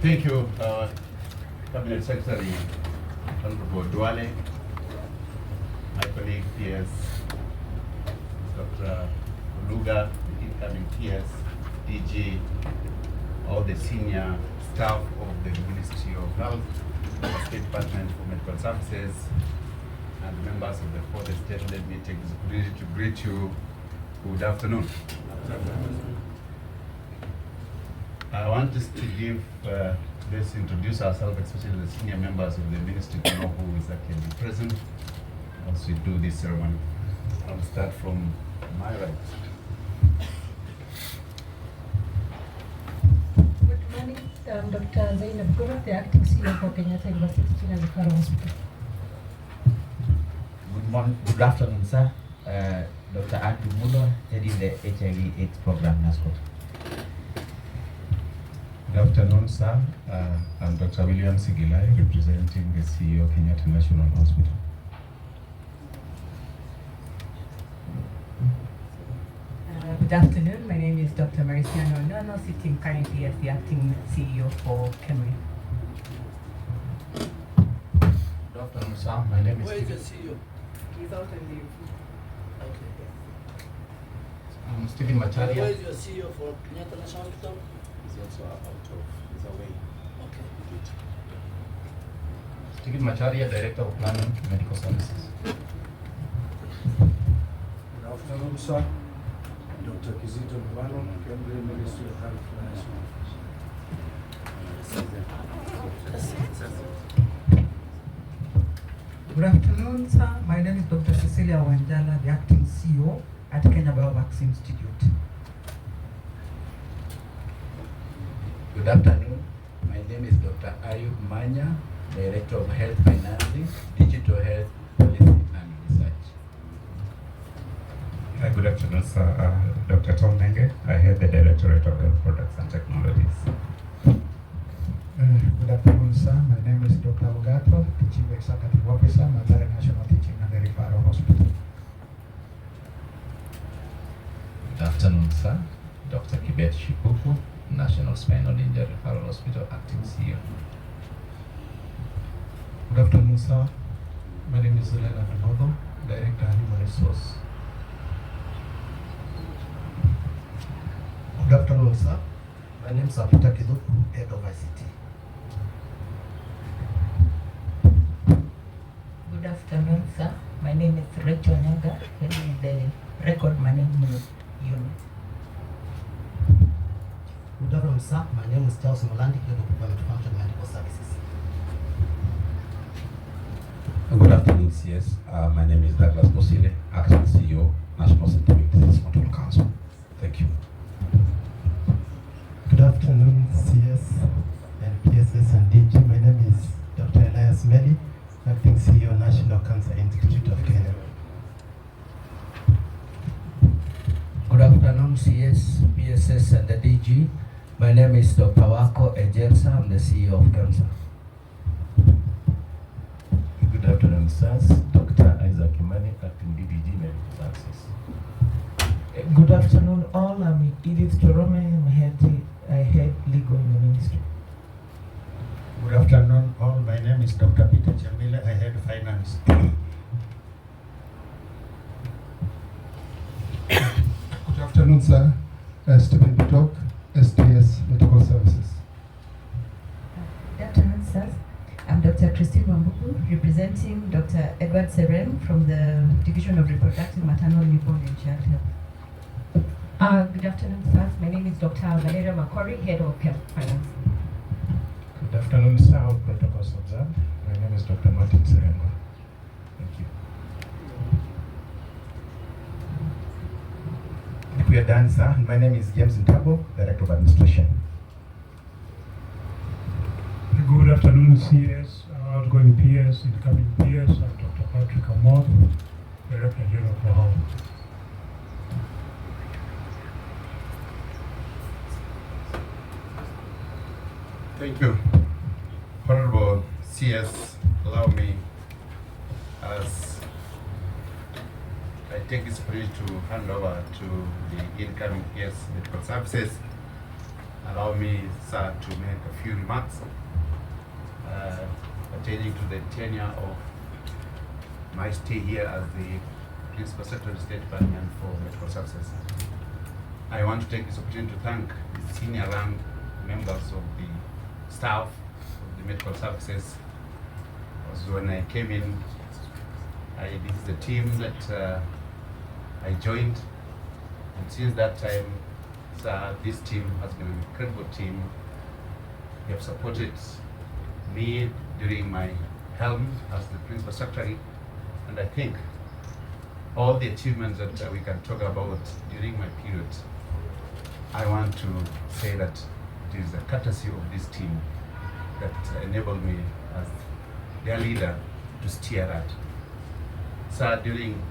Thank you, Cabinet Secretary Honorable Duale, my colleague PS Dr. Luga, the incoming PS, DG, all the senior staff of the Ministry of Health, the State Department for Medical Services, and members of the fourth state-led meeting. It's a pleasure to greet you. Good afternoon. I want us to give, let's introduce ourselves, especially the senior members of the ministry, to know who is actually present as we do this ceremony. I'll start from my right. Good morning, I'm Dr. Zainab Gura, the acting CEO for Kenyatta University Teaching and Referral Hospital. Good morning, good afternoon, sir. Dr. Andrew Muller, heading the HIV/AIDS program in Ascot. Good afternoon, sir. I'm Dr. William Sigilai, representing the CEO of Kenyatta National Hospital. Good afternoon. My name is Dr. Mariciano Nono, sitting currently as the acting CEO for KEMRI. Good afternoon, sir. My name is Where is the CEO? He's out on leave. Okay. I'm Stephen Where Macharia. is your CEO for Kenyatta National Hospital? He's also he's away. Okay. Stephen Macharia, Director of Planning Medical Services. Good afternoon, sir. Dr. Kizito Mbalo, Cambridge Ministry of Health National Good afternoon, sir. My name is Dr. Cecilia Wanjala, the acting CEO at Kenya Biovaccine Institute. Good afternoon. My name is Dr. Ayub Manya, Director of Health Financing, Digital Health Policy and Research. Good afternoon, sir. Dr. Tom Nenge. I head the Directorate of Health Products and Technologies. Good afternoon, sir. My name is Dr. Ogato, the Chief Executive Officer, Mathare National Teaching and Referral Hospital. Good afternoon, sir. Dr. Kibet Shikuku, National Spinal Injury Referral Hospital, acting CEO. Good afternoon, sir. My name is Leonard Nodo, Director of Human Resource. Good afternoon, sir. My name is Peter Kiduku, Head of ICT. Good afternoon, sir. My name is Rachel Nyaga, heading the Record Management Unit. Good afternoon, sir. My name is Charles Molandi, Head of Government Function Medical Services. Good afternoon, CS. My name is Douglas Bosile, acting CEO, National Systemic Disease Control Council. Thank you. Good afternoon, CS and PSS and DG. My name is Dr. Elias Meli, acting CEO, National Cancer Institute of Kenya. Good afternoon, CS, PSS, and the DG. My name is Dr. Wako Ejensa. I'm the CEO of KEMSA. Good afternoon, sirs. Dr. Isaac Imani, acting DDG Medical Services. Good afternoon, all. I'm Edith Torome. I head legal in the ministry. Good afternoon, all. My name is Dr. Peter Jamila. I head finance. Good afternoon, sir. Stephen Bitok, STS Medical Services. Good afternoon, sir. I'm Dr. Christine Wambuku, representing Dr. Edward Serem from the Division of Reproductive, Maternal, Newborn and Child Health. Good afternoon, sir. My name is Dr. Valeria Makori, Head of Health Finance. Good afternoon, sir. All protocols observed. My name is Dr. Martin Serengo. Thank you. We are done, sir. My name is James Ntabo, Director of Administration. Good afternoon, CS, outgoing PS, incoming PS. I'm Dr. Patrick Amor, Director General for Health. Thank you. Honorable CS, allow me, as I take this privilege to hand over to the incoming PS Medical Services, allow me, sir, to make a few remarks pertaining to the tenure of my stay here as the Principal Secretary of the State Department for Medical Services. I want to take this opportunity to thank the senior rank members of the staff of the medical services. Because when I came in, this is the team that I joined, and since that time, this team has been an incredible team. They have supported me during my helm as the Principal Secretary, and I think all the achievements that we can talk about during my period, I want to say that it is the courtesy of this team that enabled me as their leader to steer that. So during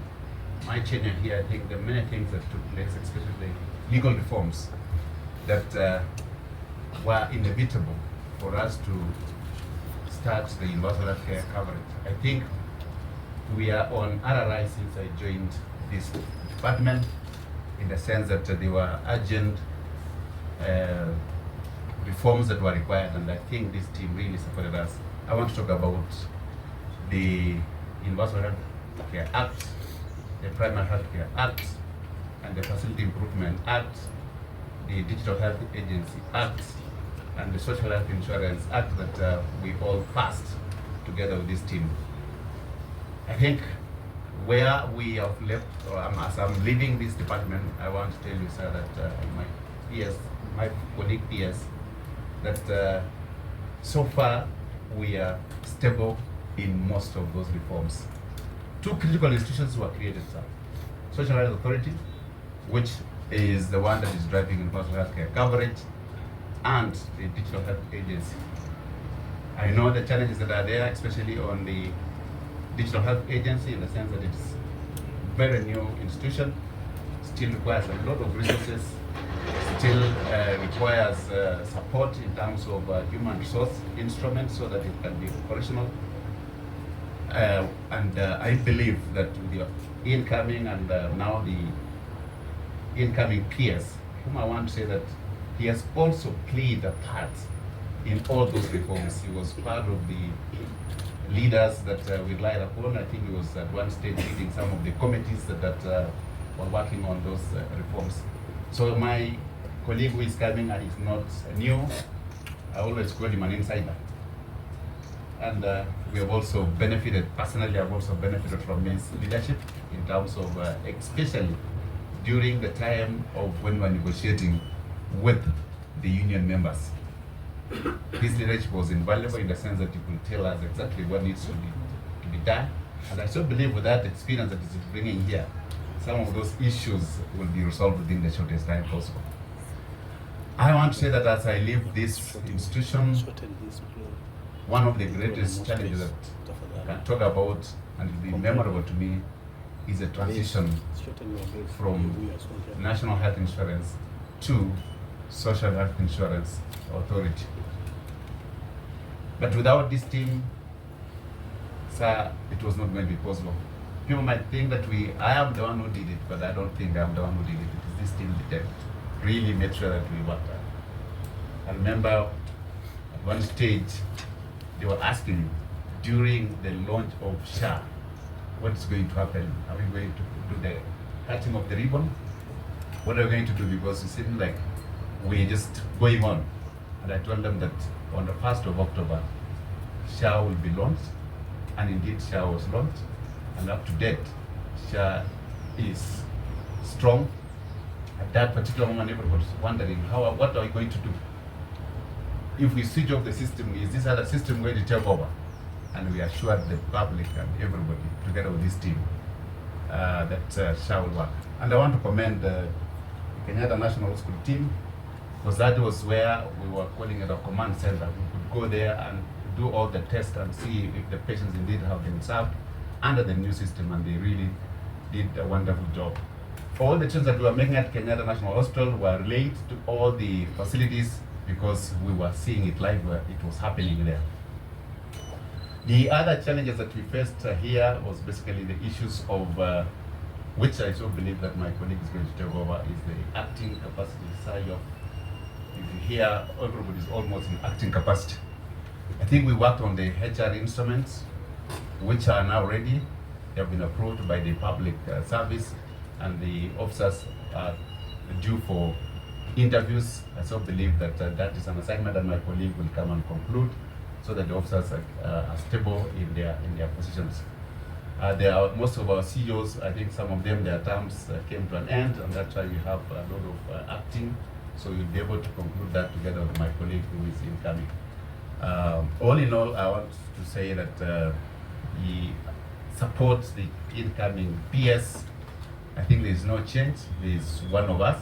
my tenure here, I think there are many things that took place, especially the legal reforms that were inevitable for us to start the universal health care coverage. I think we are on RRI since I joined this department, in the sense that there were urgent reforms that were required, and I think this team really supported us. I want to talk about the Universal Health Care Act, the Primary Health Care Act, and the Facility Improvement Act, the Digital Health Agency Act, and the Social Health Insurance Act that we all passed together with this team. I think where we have left, or as I'm leaving this department, I want to tell you, sir, that my colleague peers, that so far we are stable in most of those reforms. Two critical institutions were created, sir. Social Health Authority, which is the one that is driving universal healthcare coverage, and the Digital Health Agency. I know the challenges that are there, especially on the Digital Health Agency, in the sense that it's a very new institution, still requires a lot of resources, still requires support in terms of human resource instruments so that it can be operational. And I believe that with the incoming and now the incoming peers, whom I want to say that he has also played a part in all those reforms. He was part of the leaders that we relied upon. I think he was at one stage leading some of the committees that were working on those reforms. So my colleague who is coming is not new. I always call him an insider. And we have also benefited, personally I've also benefited from his leadership in terms of, especially during the time of when we were negotiating with the union members. His leadership was invaluable in the sense that he could tell us exactly what needs to be done. And I still believe with that experience that he's bringing here, some of those issues will be resolved within the shortest time possible. I want to say that as I leave this institution, one of the greatest challenges that I can talk about and will be memorable to me is a transition from national health insurance to social health insurance authority. But without this team, sir, it was not going to be possible. People might think that I am the one who did it, but I don't think I'm the one who did it. It is this team that really made sure that we worked out. I remember at one stage, they were asking me during the launch of SHA, what's going to happen? Are we going to do the cutting of the ribbon? What are we going to do? Because it seemed like we're just going on. And I told them that on the 1st of October, SHA will be launched. And indeed, SHA was launched. And up to date, SHA is strong. At that particular moment, everybody was wondering, what are we going to do? If we switch off the system, is this other system going to take over? And we assured the public and everybody, together with this team, that SHA will work. And I want to commend the Kenyatta National Hospital team, because that was where we were calling it a command center. We could go there and do all the tests and see if the patients indeed have been served under the new system, and they really did a wonderful job. All the changes that we were making at Kenyatta National Hospital were relayed to all the facilities because we were seeing it live where it was happening there. The other challenges that we faced here was basically the issues of, which I so believe that my colleague is going to take over, is the acting capacity side of if you hear, everybody is almost in acting capacity. I think we worked on the HR instruments, which are now ready. They have been approved by the public service, and the officers are due for interviews. I so believe that that is an assignment that my colleague will come and conclude, so that the officers are stable in their positions. There are most of our CEOs, I think some of them, their terms came to an end, and that's why we have a lot of acting. So you'll be able to conclude that together with my colleague who is incoming. All in all, I want to say that he supports the incoming PS. I think there is no change. He is one of us.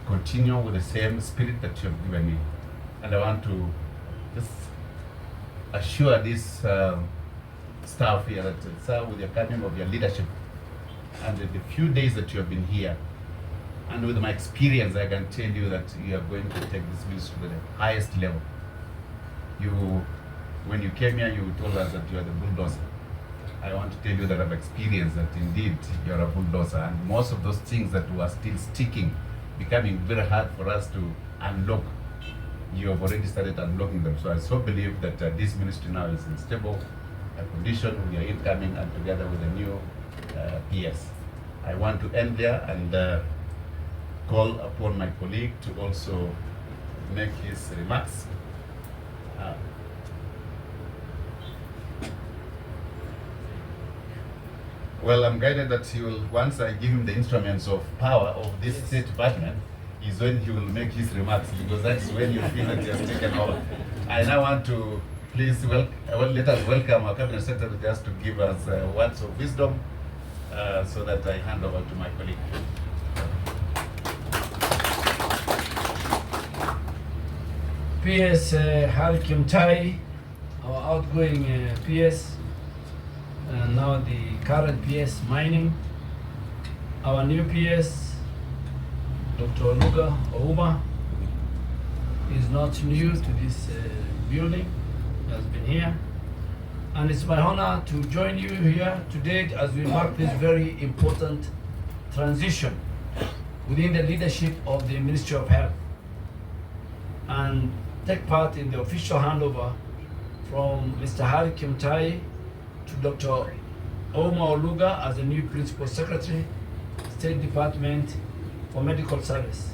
Continue with the same spirit that you have given me. And I want to just assure this staff here that, sir, with the coming of your leadership and the few days that you have been here, and with my experience, I can tell you that you are going to take this ministry to the highest level. When you came here, you told us that you are the bulldozer. I want to tell you that I've experienced that indeed you're a bulldozer, and most of those things that were still sticking, becoming very hard for us to unlock, you have already started unlocking them. So I so believe that this ministry now is in stable condition with your incoming and together with the new PS. I want to end there and call upon my colleague to also make his remarks. Well, I'm guided that he will, once I give him the instruments of power of this state department, is when he will make his remarks, because that's when you feel that he has taken over. I now want to please let us welcome our Cabinet Secretary just to give us words of wisdom, so that I hand over to my colleague. PS Harry Kimtai, our outgoing PS, and now the current PS mining, our new PS, Dr. Oluga Ouma, is not new to this building, has been here. And it's my honor to join you here today as we mark this very important transition within the leadership of the Ministry of Health, and take part in the official handover from Mr. Harry Kimtai to Dr. Ouma Oluga as the new Principal Secretary, State Department for Medical Service.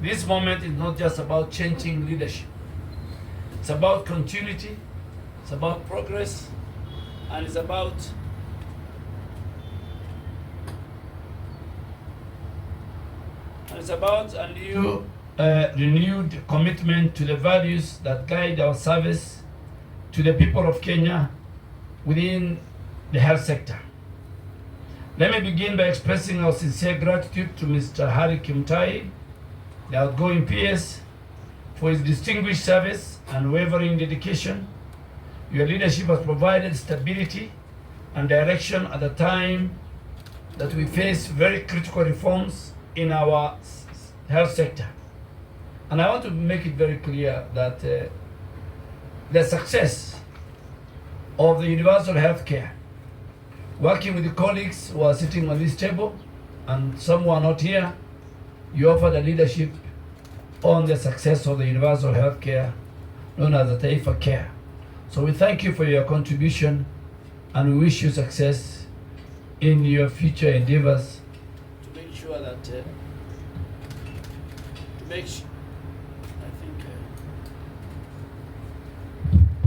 This moment is not just about changing leadership. It's about continuity, it's about progress, and it's about a new renewed commitment to the values that guide our service to the people of Kenya within the health sector. Let me begin by expressing our sincere gratitude to Mr. Harry Kimtai, the outgoing PS, for his distinguished service and unwavering dedication. Your leadership has provided stability and direction at a time that we face very critical reforms in our health sector. And I want to make it very clear that the success of the universal health care, working with the colleagues who are sitting on this table and some who are not here, you offer the leadership on the success of the universal health care known as the Taifa Care. So we thank you for your contribution and we wish you success in your future endeavors. To make sure that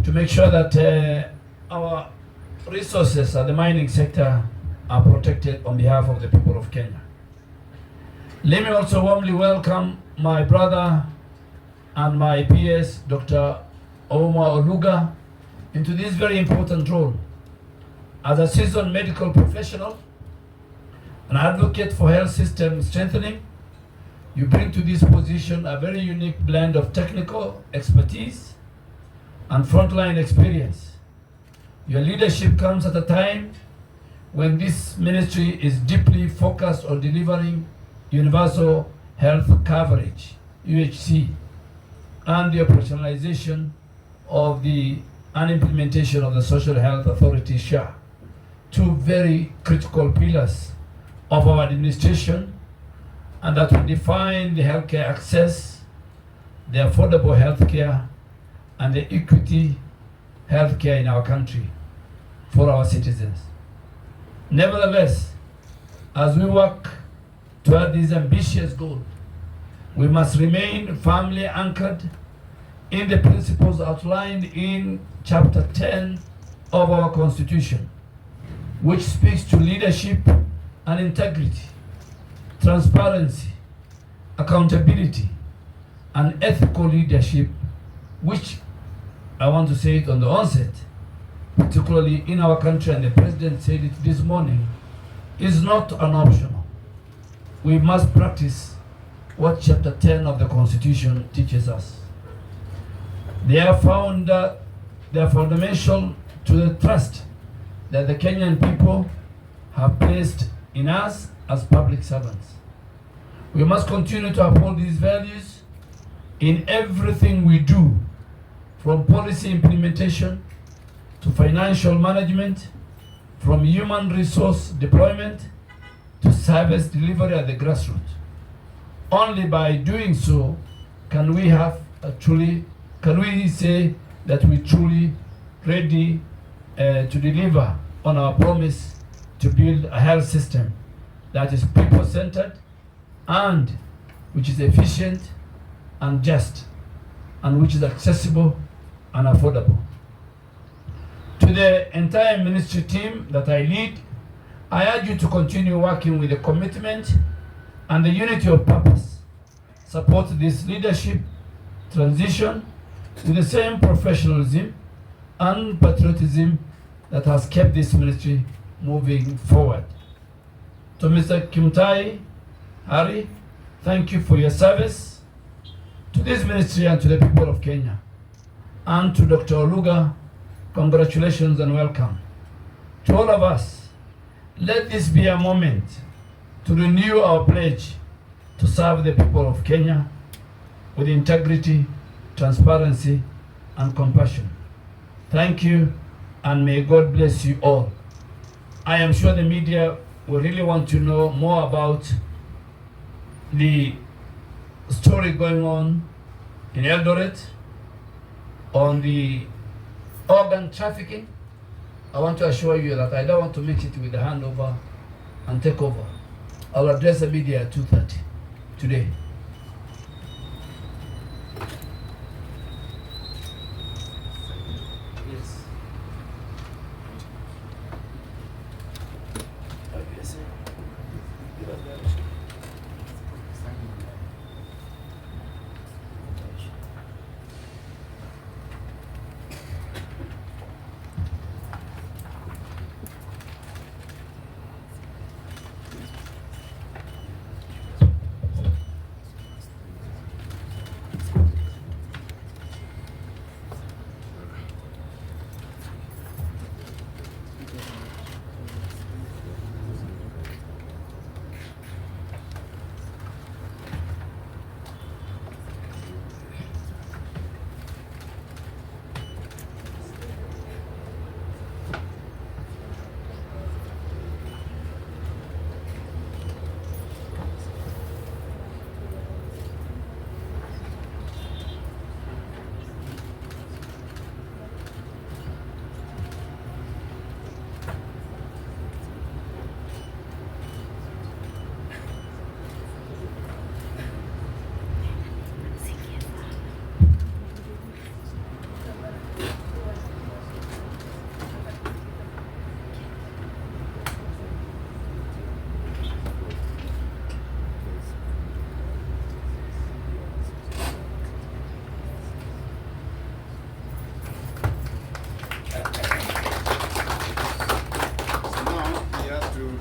to make sure that our resources at the mining sector are protected on behalf of the people of Kenya. Let me also warmly welcome my brother and my PS, Dr. Ouma Oluga, into this very important role. As a seasoned medical professional, an advocate for health system strengthening, you bring to this position a very unique blend of technical expertise and frontline experience. Your leadership comes at a time when this ministry is deeply focused on delivering universal health coverage, UHC, and the operationalization of the implementation of the Social Health Authority, SHA, two very critical pillars of our administration and that will define the healthcare access, the affordable healthcare, and the equity healthcare in our country for our citizens. Nevertheless, as we work toward this ambitious goal, we must remain firmly anchored in the principles outlined in Chapter 10 of our Constitution, which speaks to leadership and integrity, transparency, accountability, and ethical leadership, which I want to say it on the onset, particularly in our country, and the President said it this morning, is not an optional. We must practice what Chapter 10 of the Constitution teaches us. They are fundamental to the trust that the Kenyan people have placed in us as public servants. We must continue to uphold these values in everything we do, from policy implementation to financial management, from human resource deployment to service delivery at the grassroots. Only by doing so can we say that we truly ready to deliver on our promise to build a health system that is people-centered and which is efficient and just, and which is accessible and affordable. To the entire ministry team that I lead, I urge you to continue working with the commitment and the unity of purpose. Support this leadership transition with the same professionalism and patriotism that has kept this ministry moving forward. To Mr. Kimtai Hari, thank you for your service to this ministry and to the people of Kenya. And to Dr. Oluga, congratulations and welcome. To all of us, let this be a moment to renew our pledge to serve the people of Kenya with integrity, transparency, and compassion. Thank you, and may God bless you all. I am sure the media will really want to know more about the story going on in Eldoret on the organ trafficking. I want to assure you that I don't want to mix it with the handover and take over. I'll address the media at 2:30 today. Yes. Okay, sir. Give us direction.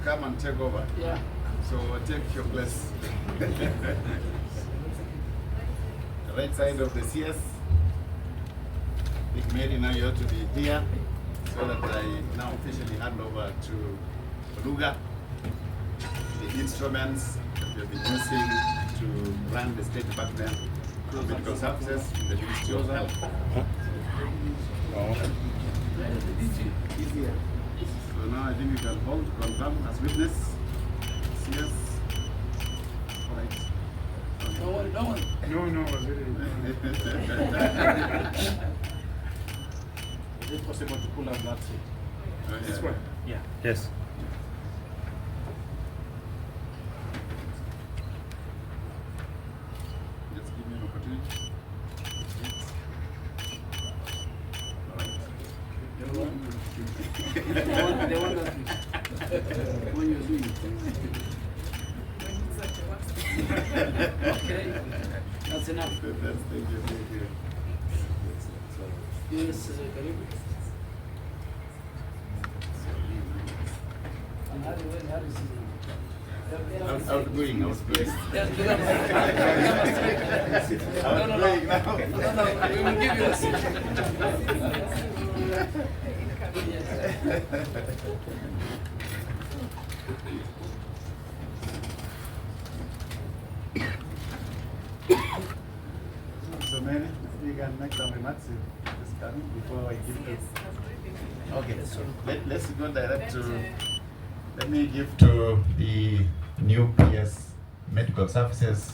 Come and take over. Yeah. So take your place. The right side of the CS. Big Mary, now you have to be here so that I now officially hand over to Oluga, the instruments that we have been using to run the State Department of Medical Services in the Ministry of Health. So now I think you can hold, confirm as witness. CS. All right. Don't worry, don't worry. No, Waziri. Is it possible to pull up that seat? This one? Yeah. Yes. Just give me an opportunity. They want that when you're doing it. Okay, that's enough. Thank you. Yes, karibu. Outgoing. No, we will give you a seat. So many, you can make some remarks this coming before I give to. Okay, so let's go direct to. Let me give to the new PS Medical Services,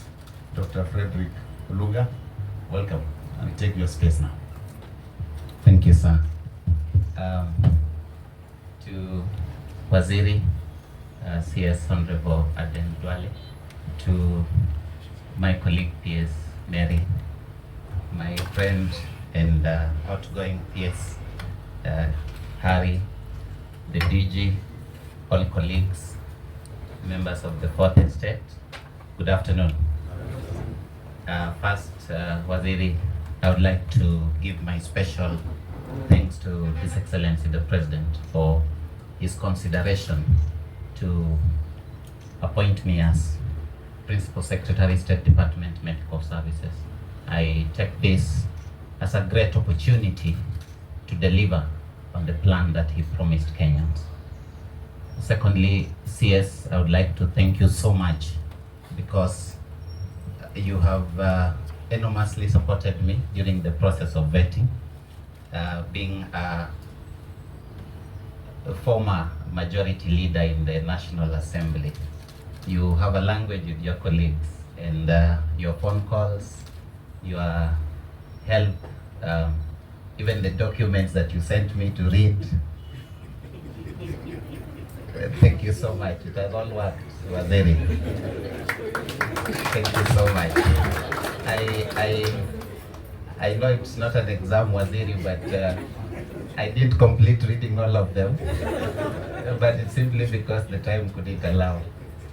Dr. Frederick Luga. Welcome, and take your space now. Thank you, sir. To Waziri, CS Honorable Aden Duale, to my colleague PS Mary, my friend and outgoing PS Harry, the DG, all colleagues, members of the Fourth Estate, good afternoon. First, Waziri, I would like to give my special thanks to His Excellency the President for his consideration to appoint me as Principal Secretary, State Department, Medical Services. I take this as a great opportunity to deliver on the plan that he promised Kenyans. Secondly, CS, I would like to thank you so much because you have enormously supported me during the process of vetting. Being a former majority leader in the National Assembly, you have a language with your colleagues, and your phone calls, your help, even the documents that you sent me to read. Thank you so much. It has all worked. Waziri. Thank you so much. I know it's not an exam, Waziri, but I did complete reading all of them. But it's simply because the time couldn't allow.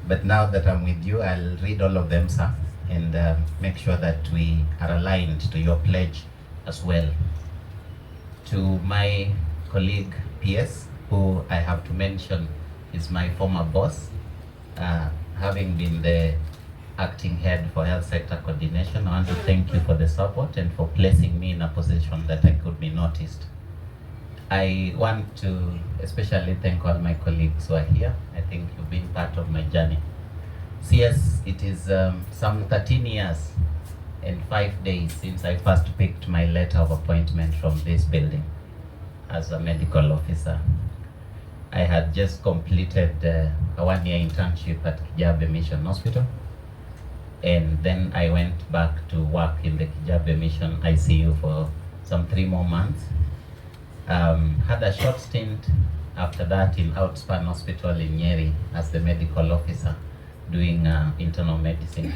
But now that I'm with you, I'll read all of them, sir, and make sure that we are aligned to your pledge as well. To my colleague PS, who I have to mention is my former boss, having been the acting head for health sector coordination, I want to thank you for the support and for placing me in a position that I could be noticed. I want to especially thank all my colleagues who are here. I think you've been part of my journey. CS, it is some 13 years and 5 days since I first picked my letter of appointment from this building as a medical officer. I had just completed a 1-year internship at Kijabe Mission Hospital, and then I went back to work in the Kijabe Mission ICU for some 3 more months. Had a short stint after that in Outspan Hospital in Nyeri as the medical officer doing internal medicine.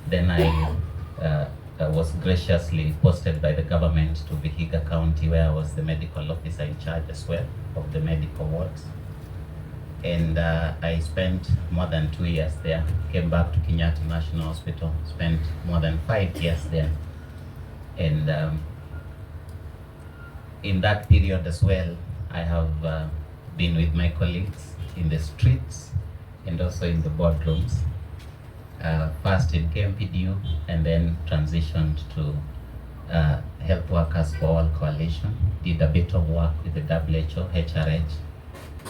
Then I was graciously posted by the government to Vihiga County, where I was the medical officer in charge as well of the medical wards. And I spent more than 2 years there, came back to Kenyatta National Hospital, spent more than 5 years there. And in that period as well, I have been with my colleagues in the streets and also in the boardrooms. First in KMPDU and then transitioned to Health Workers for All Coalition, did a bit of work with the WHO, HRH.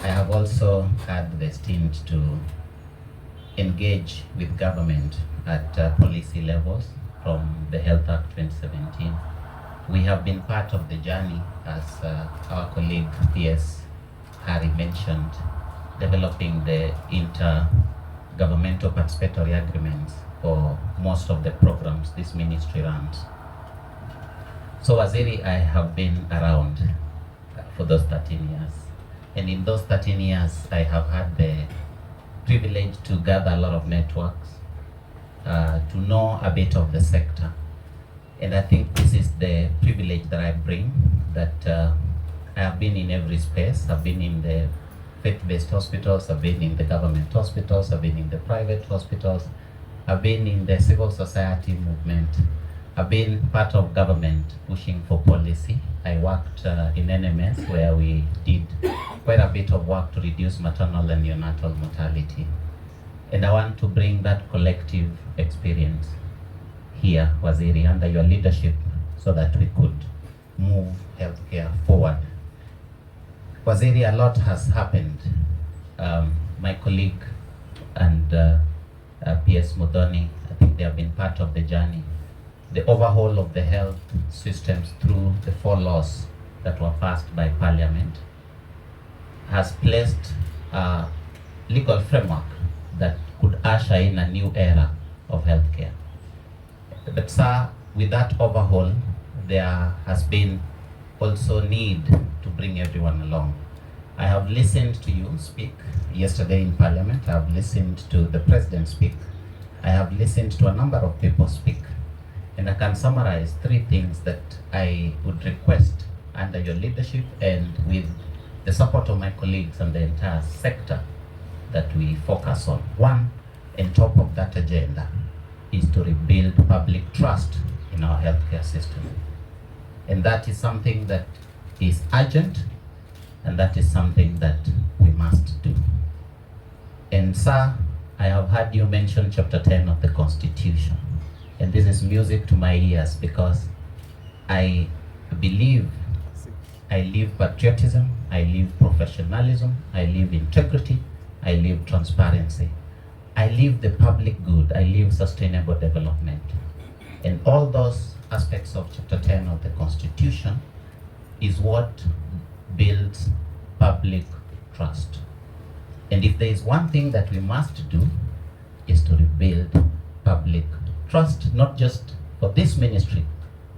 I have also had the stint to engage with government at policy levels from the Health Act 2017. We have been part of the journey, as our colleague PS Harry mentioned, developing the intergovernmental participatory agreements for most of the programs this ministry runs. So Waziri, I have been around for those 13 years. And in those 13 years, I have had the privilege to gather a lot of networks, to know a bit of the sector. And I think this is the privilege that I bring, that I have been in every space. I've been in the faith-based hospitals, I've been in the government hospitals, I've been in the private hospitals, I've been in the civil society movement, I've been part of government pushing for policy. I worked in NMS where we did quite a bit of work to reduce maternal and neonatal mortality. And I want to bring that collective experience here, Waziri, under your leadership so that we could move healthcare forward. Waziri, a lot has happened. My colleague and PS Modoni, I think they have been part of the journey. The overhaul of the health systems through the 4 laws that were passed by Parliament has placed a legal framework that could usher in a new era of healthcare. But sir, with that overhaul, there has been also need to bring everyone along. I have listened to you speak yesterday in Parliament. I have listened to the President speak. I have listened to a number of people speak. And I can summarize 3 things that I would request under your leadership and with the support of my colleagues and the entire sector that we focus on. One, on top of that agenda, is to rebuild public trust in our healthcare system. And that is something that is urgent, and that is something that we must do. And sir, I have heard you mention chapter 10 of the Constitution. And this is music to my ears because I believe I live patriotism, I live professionalism, I live integrity, I live transparency. I live the public good, I live sustainable development. And all those aspects of chapter 10 of the Constitution is what builds public trust. And if there is one thing that we must do, is to rebuild public trust, not just for this ministry,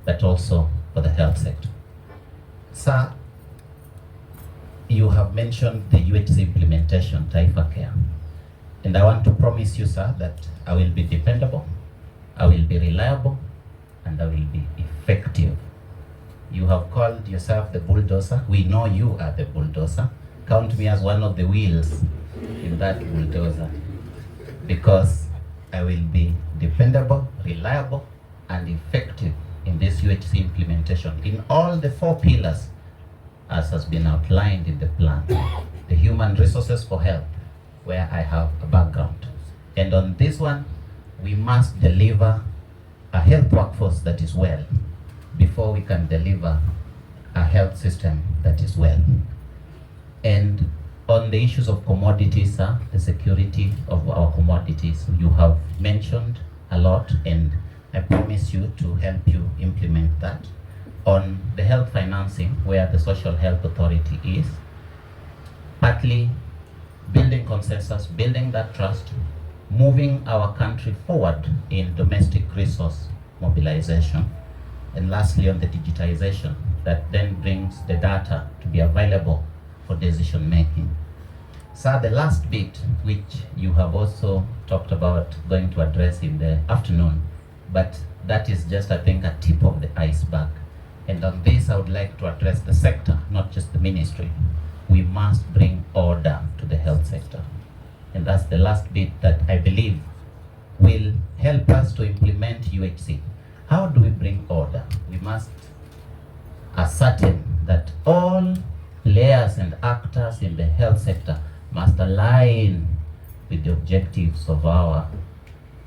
but also for the health sector. Sir, you have mentioned the UHC implementation, Taifa Care. And I want to promise you, sir, that I will be dependable, I will be reliable, and I will be effective. You have called yourself the bulldozer. We know you are the bulldozer. Count me as one of the wheels in that bulldozer, because I will be dependable, reliable, and effective in this UHC implementation in all the 4 pillars as has been outlined in the plan. The human resources for health, where I have a background. And on this one, we must deliver a health workforce that is well before we can deliver a health system that is well. And on the issues of commodities, the security of our commodities, you have mentioned a lot, and I promise you to help you implement that. On the health financing, where the Social Health Authority is, partly building consensus, building that trust, moving our country forward in domestic resource mobilization, and lastly on the digitization that then brings the data to be available for decision making. Sir, the last bit, which you have also talked about going to address in the afternoon, but that is just, I think, a tip of the iceberg. And on this, I would like to address the sector, not just the ministry. We must bring order to the health sector. And that's the last bit that I believe will help us to implement UHC. How do we bring order? We must ascertain that all players and actors in the health sector must align with the objectives of our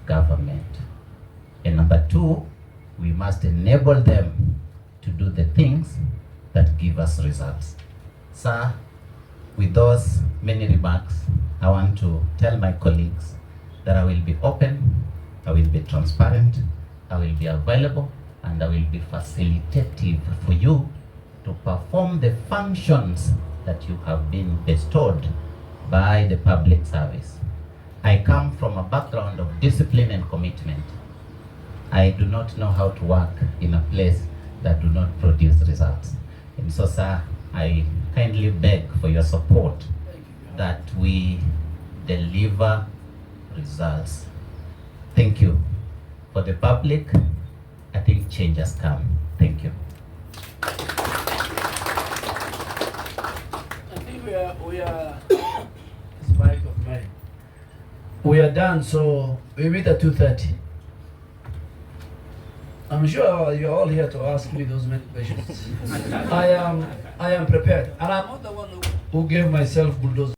government. And number 2, we must enable them to do the things that give us results. Sir, with those many remarks, I want to tell my colleagues that I will be open, I will be transparent, I will be available, and I will be facilitative for you to perform the functions that you have been bestowed by the public service. I come from a background of discipline and commitment. I do not know how to work in a place that do not produce results. And so, sir, I kindly beg for your support that we deliver results. Thank you. For the public, I think change has come. Thank you. I think we are Spike of mine. We are done, so we meet at 2:30. I'm sure you're all here to ask me those many questions. I am prepared, and I'm not the one who gave myself bulldozer.